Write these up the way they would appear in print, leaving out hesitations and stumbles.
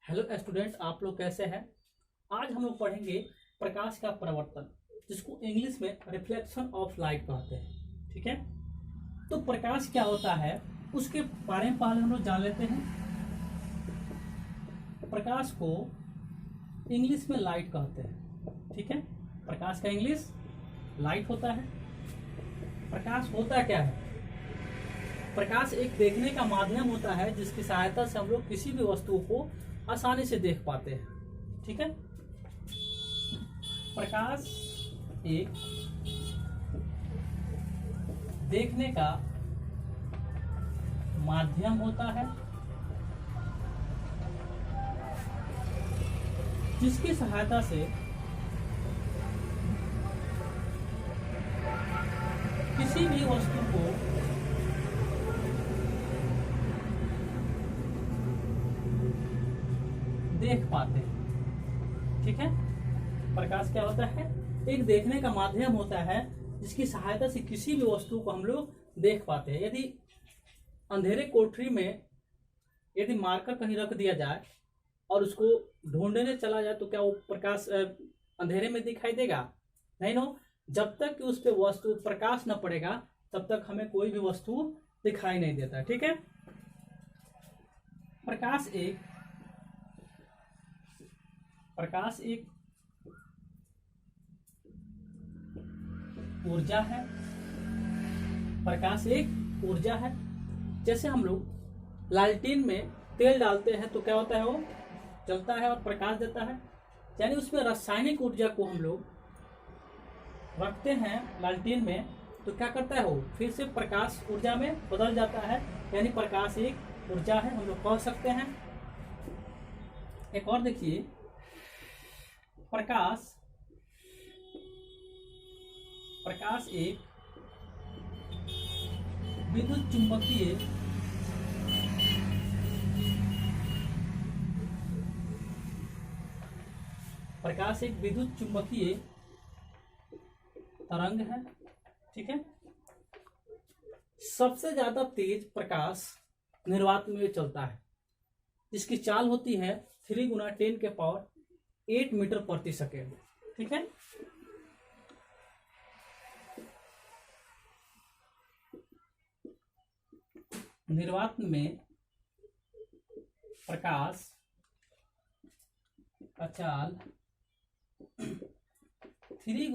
Hello student, आप लोग कैसे हैं। आज हम लोग पढ़ेंगे प्रकाश का परावर्तन, जिसको इंग्लिश में रिफ्लेक्शन ऑफ लाइट कहते हैं। ठीक है, तो प्रकाश क्या होता है उसके बारे में पहले हम लोग जान लेते हैं। प्रकाश को इंग्लिश में लाइट कहते हैं। ठीक है, प्रकाश का इंग्लिश लाइट होता है। प्रकाश होता क्या है? प्रकाश एक देखने का माध्यम होता है जिसकी सहायता से हम लोग किसी भी वस्तु को आसानी से देख पाते हैं। ठीक है, प्रकाश एक देखने का माध्यम होता है जिसकी सहायता से किसी भी वस्तु को देख पाते हैं। ठीक है, प्रकाश क्या होता है? एक देखने का माध्यम होता है जिसकी सहायता से किसी भी वस्तु को हम लोग देख पाते हैं। यदि अंधेरे कोठरी में यदि मार्कर कहीं रख दिया जाए और उसको ढूंढने चला जाए तो क्या वो प्रकाश अंधेरे में दिखाई देगा? नहीं नो, जब तक कि उस पे वस्तु प्रकाश न पड़ेगा तब तक हमें कोई भी वस्तु दिखाई नहीं देता। ठीक है, प्रकाश एक ऊर्जा है। प्रकाश एक ऊर्जा है। जैसे हम लोग लालटेन में तेल डालते हैं तो क्या होता है, वो जलता है और प्रकाश देता है। यानी उसमें रासायनिक ऊर्जा को हम लोग रखते हैं लालटेन में तो क्या करता है, वो फिर से प्रकाश ऊर्जा में बदल जाता है। यानी प्रकाश एक ऊर्जा है, हम लोग कह सकते हैं। एक और देखिए, प्रकाश एक विद्युत चुंबकीय तरंग है। ठीक है, सबसे ज्यादा तेज प्रकाश निर्वात में चलता है, जिसकी चाल होती है 3 × 10⁸ मीटर प्रति सेकेंड। ठीक है, निर्वात में प्रकाश का चाल 3 ×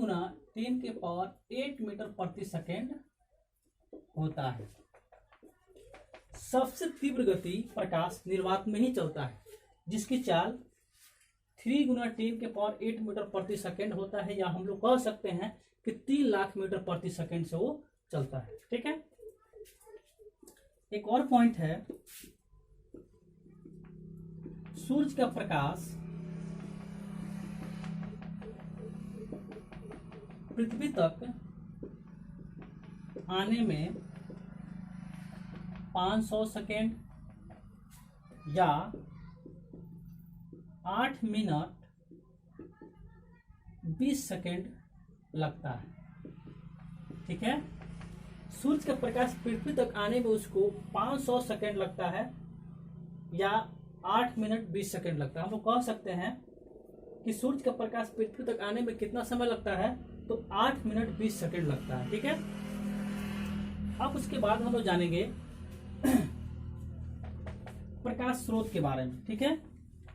10⁸ मीटर प्रति सेकेंड होता है। सबसे तीव्र गति प्रकाश निर्वात में ही चलता है, जिसकी चाल 3 × 10⁸ मीटर प्रति सेकेंड होता है, या हम लोग कह सकते हैं कि 3 लाख मीटर प्रति सेकेंड से वो चलता है। ठीक है, एक और पॉइंट है, सूरज का प्रकाश पृथ्वी तक आने में 500 सेकेंड या 8 मिनट 20 सेकेंड लगता है। ठीक है, सूरज का प्रकाश पृथ्वी तक आने में उसको 500 सेकेंड लगता है या 8 मिनट 20 सेकेंड लगता है। हम लोग कह सकते हैं कि सूरज का प्रकाश पृथ्वी तक आने में कितना समय लगता है, तो 8 मिनट 20 सेकेंड लगता है। ठीक है, अब उसके बाद हम लोग जानेंगे प्रकाश स्रोत के बारे में। ठीक है,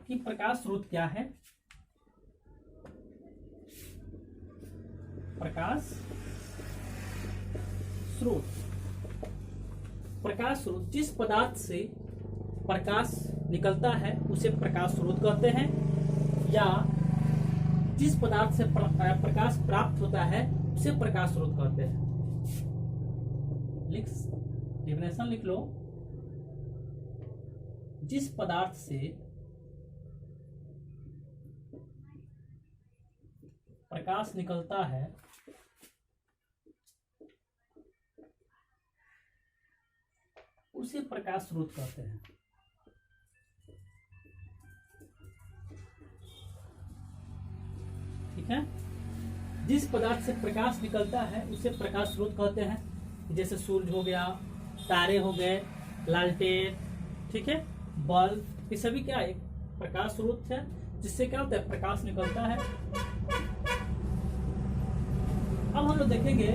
कि प्रकाश स्रोत क्या है। प्रकाश स्रोत जिस पदार्थ से प्रकाश निकलता है उसे प्रकाश स्रोत कहते हैं, या जिस पदार्थ से प्रकाश प्राप्त होता है उसे प्रकाश स्रोत कहते हैं। डेफिनेशन लिख लो। जिस पदार्थ से प्रकाश निकलता है उसे प्रकाश स्रोत कहते हैं। ठीक है, जिस पदार्थ से प्रकाश निकलता है उसे प्रकाश स्रोत कहते हैं। जैसे सूरज हो गया, तारे हो गए, लालटेन, ठीक है, बल्ब, ये सभी क्या है, प्रकाश स्रोत है जिससे क्या होता है, प्रकाश निकलता है। अब हम लोग देखेंगे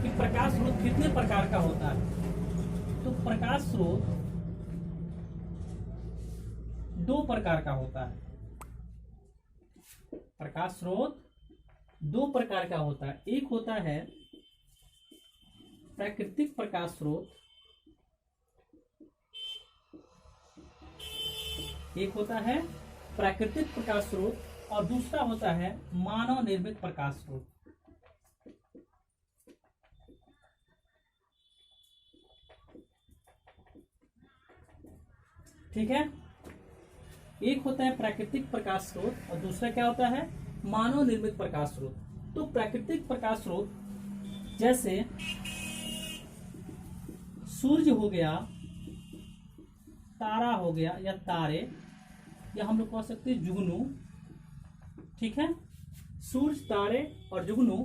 कि प्रकाश स्रोत कितने प्रकार का होता है। तो प्रकाश स्रोत 2 प्रकार का होता है। प्रकाश स्रोत 2 प्रकार का होता है। एक होता है प्राकृतिक प्रकाश स्रोत, एक होता है प्राकृतिक प्रकाश स्रोत और दूसरा होता है मानव निर्मित प्रकाश स्रोत। ठीक है, एक होता है प्राकृतिक प्रकाश स्रोत और दूसरा क्या होता है, मानव निर्मित प्रकाश स्रोत। तो प्राकृतिक प्रकाश स्रोत जैसे सूर्य हो गया, तारा हो गया या तारे, या हम लोग कह सकते हैं जुगनू। ठीक है, सूर्य, तारे और जुगनू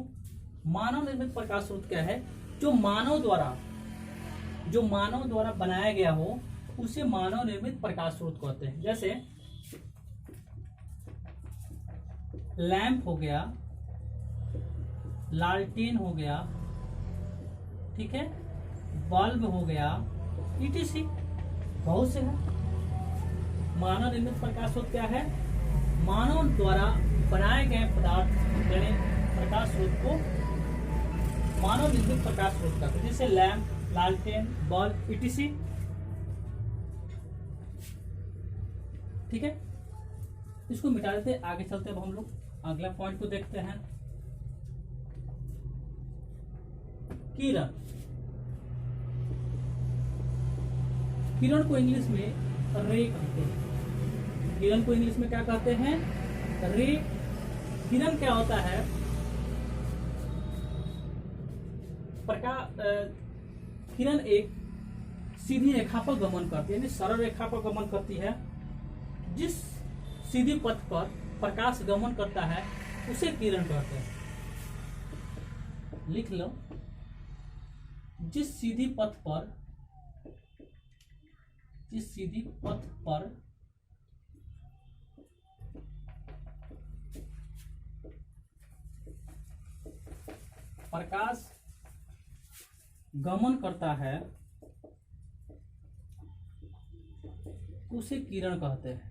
मानव निर्मित प्रकाश स्रोत क्या है, जो मानव द्वारा बनाया गया हो उसे मानव निर्मित प्रकाश स्रोत कहते हैं। जैसे लैंप हो गया, लालटेन हो गया, ठीक है, बल्ब हो गया, ईटीसी बहुत से है। मानव निर्मित प्रकाश स्रोत क्या है, मानव द्वारा बनाए गए पदार्थ यानी प्रकाश स्रोत को मानव निर्मित प्रकाश स्रोत कहते हैं। जैसे लैंप, लालटेन, बल्ब, ईटीसी। ठीक है, इसको मिटा देते, आगे चलते अब हम लोग अगला पॉइंट को देखते हैं। किरण, किरण को इंग्लिश में रे कहते हैं। किरण को इंग्लिश में क्या कहते हैं, रे। किरण क्या होता है, किरण एक सीधी रेखा पर गमन करती है, यानी सरल रेखा पर गमन करती है। जिस सीधी पथ पर प्रकाश गमन करता है उसे किरण कहते हैं। लिख लो, जिस सीधी पथ पर प्रकाश गमन करता है उसे किरण कहते हैं।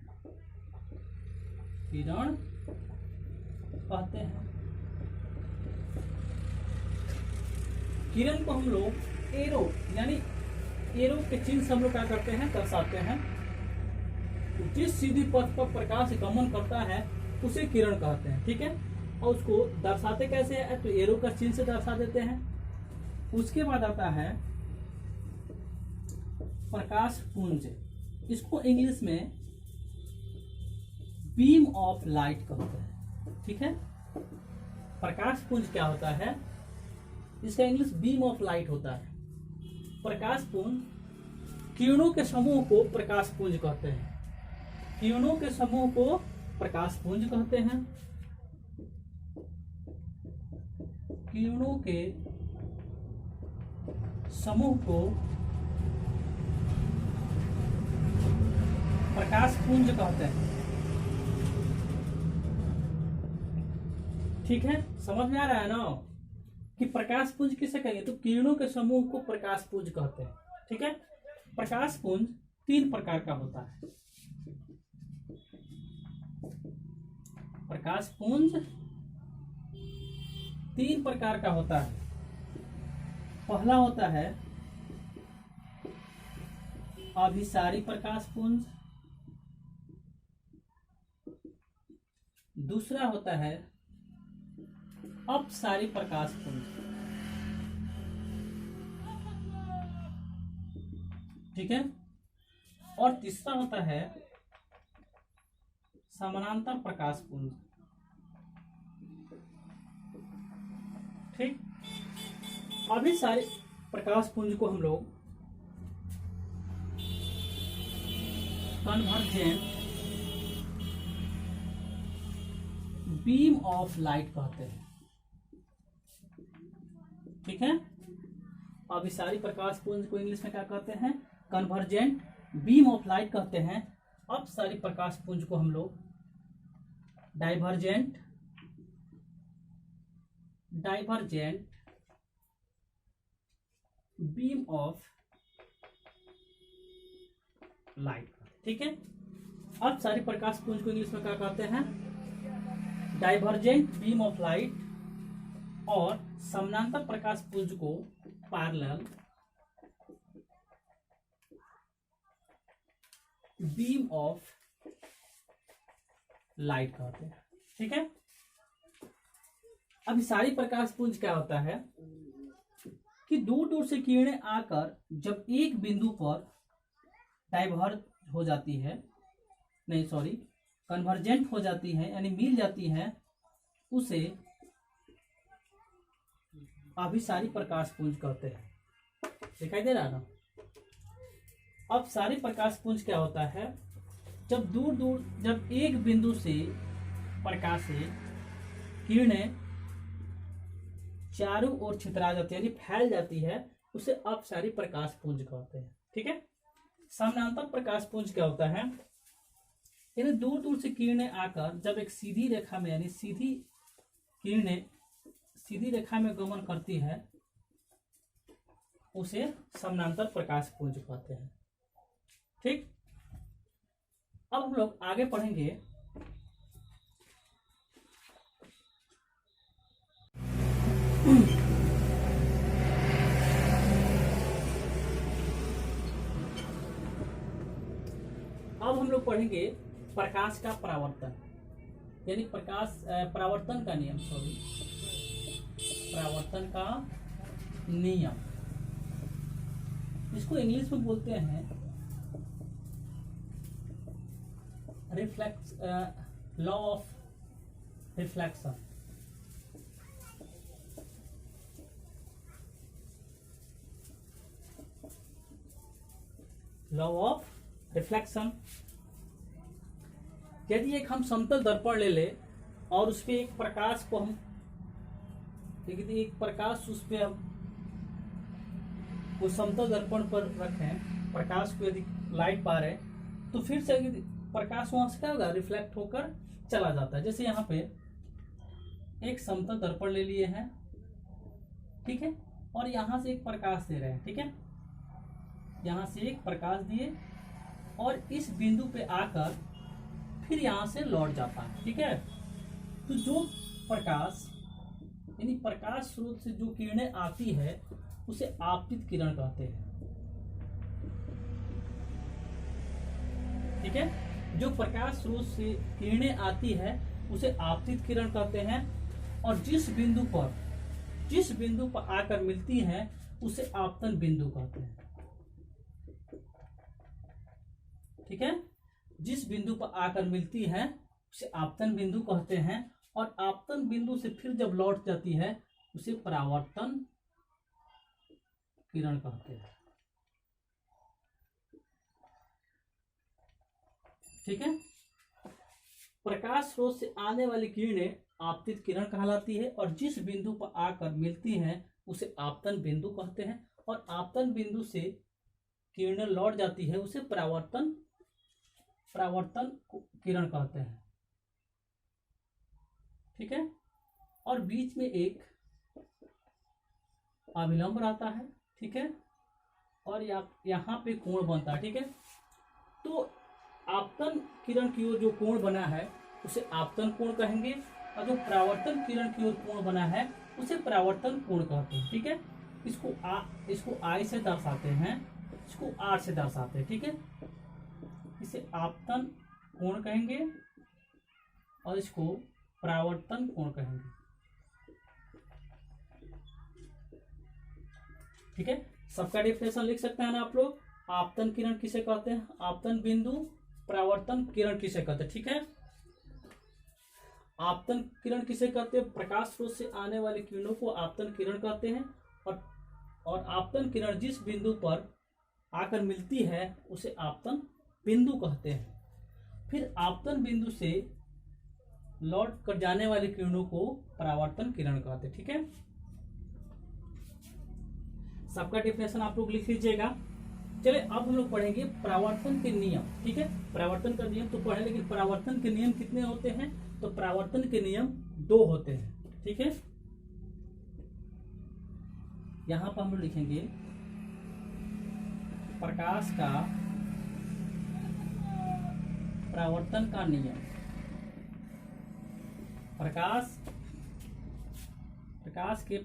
किरण कहते हैं। किरण को हम लोग एरो यानी एरो के चिन्ह से हम लोग क्या करते हैं, दर्शाते हैं। जिस सीधी पथ पर प्रकाश गमन करता है उसे किरण कहते हैं। ठीक है, और उसको दर्शाते कैसे है, तो एरो का चिन्ह से दर्शा देते हैं। उसके बाद आता है प्रकाश पुंज। इसको इंग्लिश में बीम ऑफ लाइट कहते हैं। ठीक है, प्रकाश पुंज क्या होता है, इसका इंग्लिश बीम ऑफ लाइट होता है। प्रकाश पुंज, किरणों के समूह को प्रकाश पुंज कहते हैं। किरणों के समूह को प्रकाश पुंज कहते हैं। किरणों के समूह को प्रकाश पुंज कहते हैं। ठीक है, समझ में आ रहा है ना कि प्रकाश पुंज किसे कहेंगे, तो किरणों के समूह को प्रकाश पुंज कहते हैं। ठीक है, प्रकाश पुंज 3 प्रकार का होता है। प्रकाश पुंज 3 प्रकार का होता है। पहला होता है अभिसारी प्रकाश पुंज, दूसरा होता है अपसारी प्रकाश पुंज। ठीक है, और तीसरा होता है समानांतर प्रकाश पुंज। ठीक, अभी सारे प्रकाश पुंज को हम लोग कन्वर्जेंट बीम ऑफ लाइट कहते हैं। ठीक है, अभिसारी प्रकाश पुंज को इंग्लिश में क्या कहते हैं, कन्वर्जेंट बीम ऑफ लाइट कहते हैं। अपसारी प्रकाश पुंज को हम लोग डाइवर्जेंट बीम ऑफ लाइट, ठीक है। अपसारी प्रकाश पुंज को इंग्लिश में क्या कहते हैं? Divergent beam of light. और समानांतर प्रकाश पुंज को पैरेलल बीम ऑफ लाइट कहते हैं, ठीक है। अभी सारी प्रकाश पुंज क्या होता है कि दूर दूर से किरणें आकर जब एक बिंदु पर डाइवर्ज हो जाती है, नहीं सॉरी कन्वर्जेंट हो जाती है, यानी मिल जाती है, उसे अभिसारी प्रकाश पुंज कहते हैं। दिखाई दे रहा ना? अब सारी प्रकाश पुंज क्या होता है? जब एक बिंदु से प्रकाश से किरणें चारों ओर छितरा जाती है, यानी फैल जाती है, उसे अपसारी प्रकाश पुंज कहते हैं, ठीक है। समानांतर प्रकाश पुंज क्या होता है? यानी दूर दूर से किरणें आकर जब एक सीधी रेखा में, यानी सीधी किरणें सीधी रेखा में गमन करती है, उसे समानांतर प्रकाश पुंज कहते हैं, ठीक। अब हम लोग आगे पढ़ेंगे प्रकाश का परावर्तन, यानी परावर्तन का नियम, परावर्तन का नियम। इसको इंग्लिश में बोलते हैं law of reflection. Law of reflection. यदि एक हम समतल दर्पण ले ले और उस पे एक प्रकाश को हम एक प्रकाश उस पे हम उस समतल दर्पण पर रखें, प्रकाश को यदि लाइट पा रहे, तो फिर से प्रकाश वहां से क्या होगा? रिफ्लेक्ट होकर चला जाता है। जैसे यहाँ पे एक समतल दर्पण ले लिए हैं, ठीक है, और यहां से एक प्रकाश दे रहे हैं, ठीक है, यहां से एक प्रकाश दिए और इस बिंदु पे आकर फिर यहां से लौट जाता है, ठीक है। तो जो प्रकाश यानी प्रकाश स्रोत से जो किरणें आती है उसे आपतित किरण कहते हैं, ठीक है। जो प्रकाश स्रोत से किरणें आती है उसे आपतित किरण कहते हैं, और जिस बिंदु पर आकर मिलती है उसे आपतन बिंदु कहते हैं, ठीक है। जिस बिंदु पर आकर मिलती है उसे आपतन बिंदु कहते हैं, और आपतन बिंदु से फिर जब लौट जाती है उसे परावर्तन किरण कहते हैं, ठीक है। प्रकाश स्रोत से आने वाली किरणें आपतित किरण कहलाती है, और जिस बिंदु पर आकर मिलती हैं उसे आपतन बिंदु कहते हैं, और आपतन बिंदु से किरणें लौट जाती है उसे परावर्तन किरण कहते हैं, ठीक है। और बीच में एक अभिलंब रहता है, ठीक है, और यहाँ पे कोण बनता है, ठीक है। तो आपतन किरण की ओर जो कोण बना है उसे आपतन कोण कहेंगे, और जो परावर्तन किरण की ओर कोण बना है उसे परावर्तन कोण कहते हैं, ठीक है। इसको आई से दर्शाते हैं, इसको आर से दर्शाते हैं, ठीक है। इसे आपतन कोण कहेंगे और इसको परावर्तन कोण कहेंगे, ठीक है। सबका डेफिनेशन लिख सकते हैं ना आप लोग? आपतन किरण किसे कहते हैं? आपतन बिंदु। परावर्तन किरण किसे कहते हैं? ठीक है। आपतन किरण किसे कहते हैं? प्रकाश स्रोत से आने वाली किरणों को आपतन किरण कहते हैं, और आपतन किरण जिस बिंदु पर आकर मिलती है उसे आपतन बिंदु कहते हैं। फिर आपतन बिंदु से लौट कर जाने वाली किरणों को परावर्तन किरण कहते हैं। ठीक है, सबका डेफिनेशन आप लोग लिख लीजिएगा। चले अब हम लोग पढ़ेंगे परावर्तन के नियम। ठीक है, परावर्तन का नियम तो पढ़े, लेकिन परावर्तन के नियम कितने होते हैं? तो परावर्तन के नियम 2 होते हैं। ठीक है, यहां पर हम लोग लिखेंगे प्रकाश का परावर्तन का नियम। प्रकाश के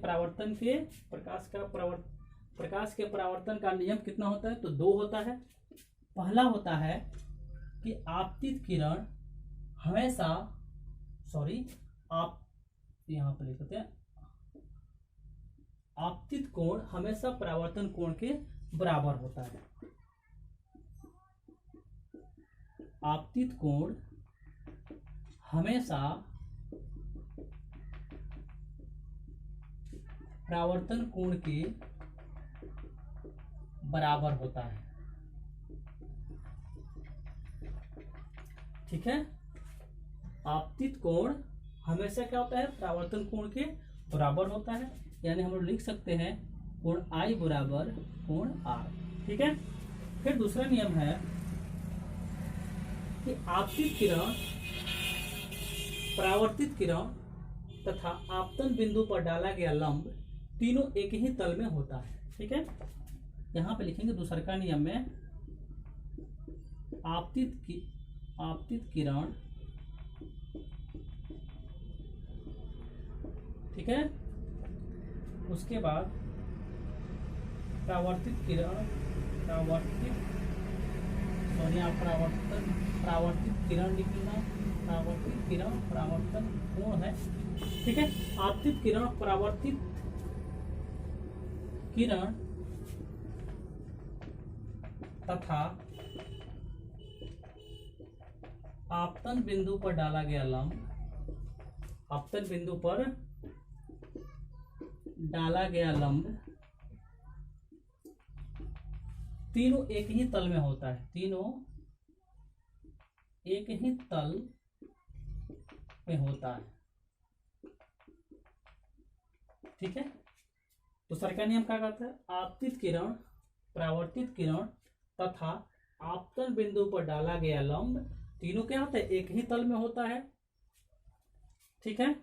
परावर्तन का नियम कितना होता है? तो 2 होता है। पहला होता है कि आपतित किरण हमेशा आप यहां पर लिखते हैं, आपतित कोण हमेशा परावर्तन कोण के बराबर होता है। आपतित कोण हमेशा परावर्तन कोण के बराबर होता है। ठीक है, आपतित कोण हमेशा क्या होता है? परावर्तन कोण के बराबर होता है। यानी हम लोग लिख सकते हैं कोण I बराबर कोण R। ठीक है, फिर दूसरा नियम है कि आपतित किरण, परावर्तित किरण तथा आपतन बिंदु पर डाला गया लंब तीनों एक ही तल में होता है। ठीक है, यहां पे लिखेंगे दूसरा का नियम में आपतित किरण, ठीक है, उसके बाद परावर्तित किरण, परावर्तित किरण लिखना, परावर्तित किरण परावर्तन कोण है। ठीक है, आपतित किरण, परावर्तित किरण तथा आपतन बिंदु पर डाला गया लंब, आपतन बिंदु पर डाला गया लंब तीनों एक ही तल में होता है। तीनों एक ही तल में होता है। ठीक है, तो दूसरा नियम क्या कहता है? आपतित किरण, परावर्तित किरण तथा आपतन बिंदु पर डाला गया लंब तीनों क्या होता है? एक ही तल में होता है। ठीक है,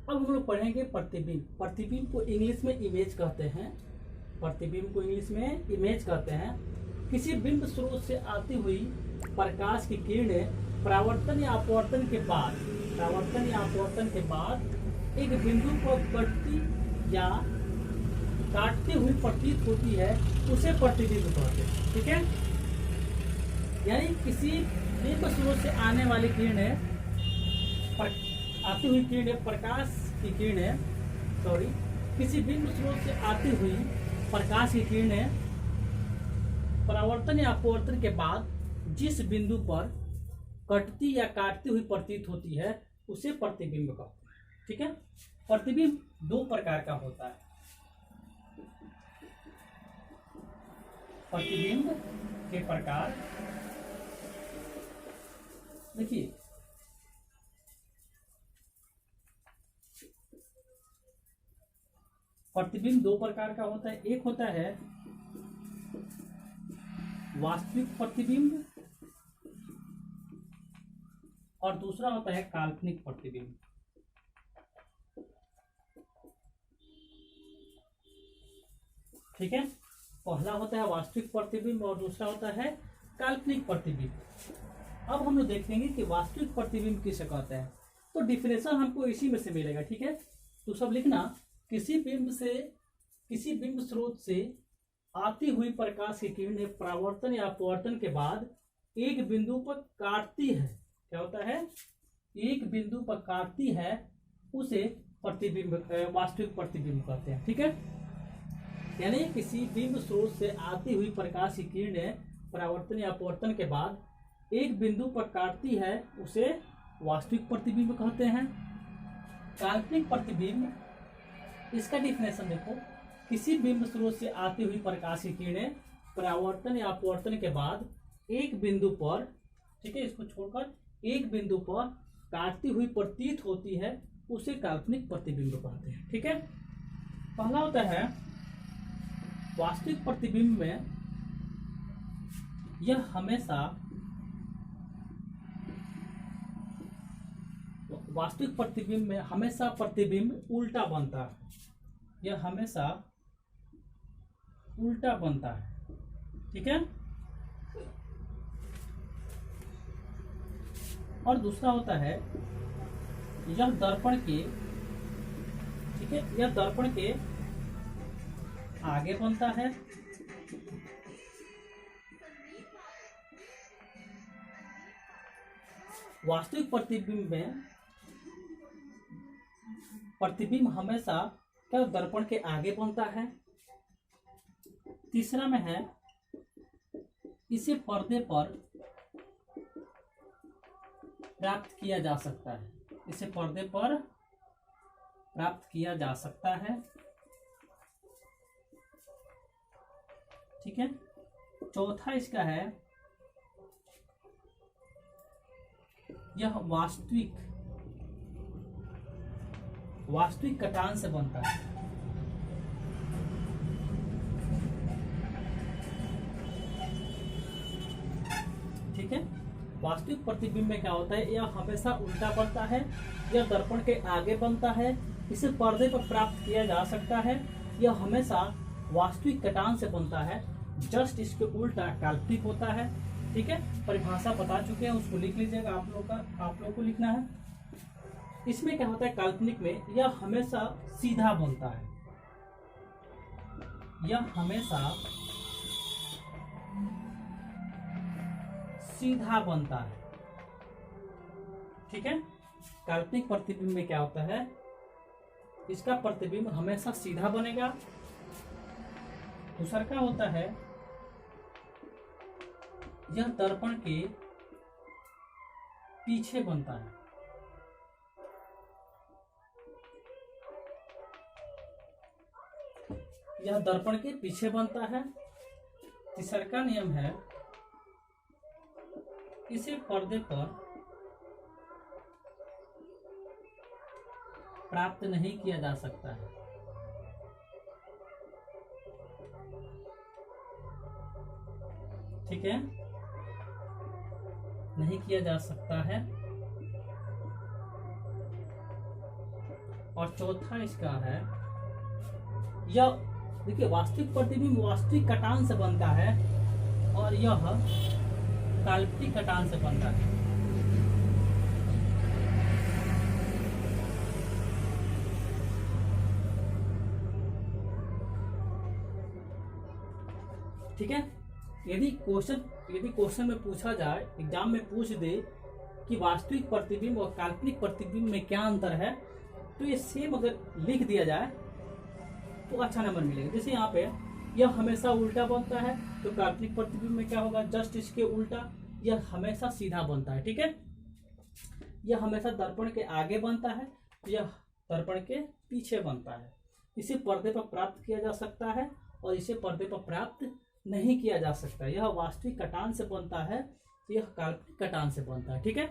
अब हम लोग पढ़ेंगे प्रतिबिंब। प्रतिबिंब को इंग्लिश में इमेज कहते हैं। प्रतिबिंब को इंग्लिश में इमेज कहते हैं। किसी बिंब स्रोत से आती हुई प्रकाश की किरणें परावर्तन या अपवर्तन के बाद एक बिंदु पर कटती या काटती हुई प्रतीत होती है, उसे प्रतिबिंब कहते हैं। ठीक है, यानी किसी बिंब स्रोत से आने वाली किरणें, आती हुई किरणें, प्रकाश की किरणें, किसी बिंब स्रोत से आती हुई प्रकाश की किरणें परावर्तन या अपवर्तन के बाद जिस बिंदु पर कटती या काटती हुई प्रतीत होती है, उसे प्रतिबिंब कहते हैं। ठीक है, प्रतिबिंब 2 प्रकार का होता है। प्रतिबिंब के प्रकार देखिए, प्रतिबिंब 2 प्रकार का होता है। एक होता है वास्तविक प्रतिबिंब और दूसरा होता है काल्पनिक प्रतिबिंब। ठीक है, पहला होता है वास्तविक प्रतिबिंब और दूसरा होता है काल्पनिक प्रतिबिंब। अब हम लोग देखेंगे कि वास्तविक प्रतिबिंब किसे कहते हैं। तो डिफिनेशन हमको इसी में से मिलेगा। ठीक है, तो सब लिखना, किसी बिंब स्रोत से आती हुई प्रकाश की किरणें परावर्तन या अपवर्तन के बाद एक बिंदु पर काटती है। क्या होता है? एक बिंदु पर काटती है, उसे प्रतिबिंब, वास्तविक प्रतिबिंब कहते हैं। ठीक है, यानी किसी बिंब स्रोत से आती हुई प्रकाश की किरणें परावर्तन या अपवर्तन के बाद एक बिंदु पर काटती है, उसे वास्तविक प्रतिबिंब कहते हैं। काल्पनिक प्रतिबिंब, इसका डिफिनेशन देखो, किसी बिंब स्रोत से आती हुई प्रकाश की किरणें परावर्तन या अपवर्तन के बाद एक बिंदु पर, ठीक है, इसको छोड़कर एक बिंदु पर काटती हुई प्रतीत होती है उसे काल्पनिक प्रतिबिंब कहते हैं। ठीक है, पहला होता है वास्तविक प्रतिबिंब में यह हमेशा वास्तविक प्रतिबिंब में हमेशा प्रतिबिंब उल्टा बनता है, यह हमेशा उल्टा बनता है। ठीक है, और दूसरा होता है यह दर्पण के, ठीक है, यह दर्पण के आगे बनता है वास्तविक प्रतिबिंब में प्रतिबिंब हमेशा क्या दर्पण के आगे बनता है। तीसरा में है इसे पर्दे पर प्राप्त किया जा सकता है, इसे पर्दे पर प्राप्त किया जा सकता है। ठीक है, चौथा इसका है यह वास्तविक कटान से बनता है। ठीक है, वास्तविक प्रतिबिंब में क्या होता है, यह हमेशा उल्टा बनता है, यह दर्पण के आगे बनता है, इसे पर्दे पर प्राप्त किया जा सकता है, यह हमेशा वास्तविक कटान से बनता है, जस्ट इसके उल्टा काल्पनिक होता है। ठीक है, परिभाषा बता चुके हैं, उसको लिख लीजिएगा, आप लोग को लिखना है। इसमें क्या होता है, काल्पनिक में यह हमेशा सीधा बनता है, यह हमेशा सीधा बनता है। ठीक है, काल्पनिक प्रतिबिंब में क्या होता है, इसका प्रतिबिंब हमेशा सीधा बनेगा। दूसरा क्या होता है, यह दर्पण के पीछे बनता है। यह दर्पण के पीछे बनता है। तीसरा का नियम है इसे पर्दे पर प्राप्त नहीं किया जा सकता है। ठीक है, नहीं किया जा सकता है। और चौथा इसका है, यह देखिए वास्तविक प्रतिबिंब वास्तविक कटान से बनता है और यह काल्पनिक कटान से बनता है। ठीक है, यदि क्वेश्चन में पूछा जाए, एग्जाम में पूछ दे कि वास्तविक प्रतिबिंब और काल्पनिक प्रतिबिंब में क्या अंतर है, तो ये सेम अगर लिख दिया जाए तो अच्छा नंबर मिलेगा। जैसे यहाँ पे यह हमेशा उल्टा बनता है, तो काल्पनिक प्रतिबिंब में क्या होगा, जस्ट इसके उल्टा, यह हमेशा सीधा बनता है। ठीक है, यह हमेशा दर्पण के आगे बनता है, यह दर्पण के पीछे बनता है। इसे पर्दे पर प्राप्त किया जा सकता है और इसे पर्दे पर प्राप्त नहीं किया जा सकता। यह वास्तविक कटान से बनता है, यह काल्पनिक कटान से बनता है। ठीक है।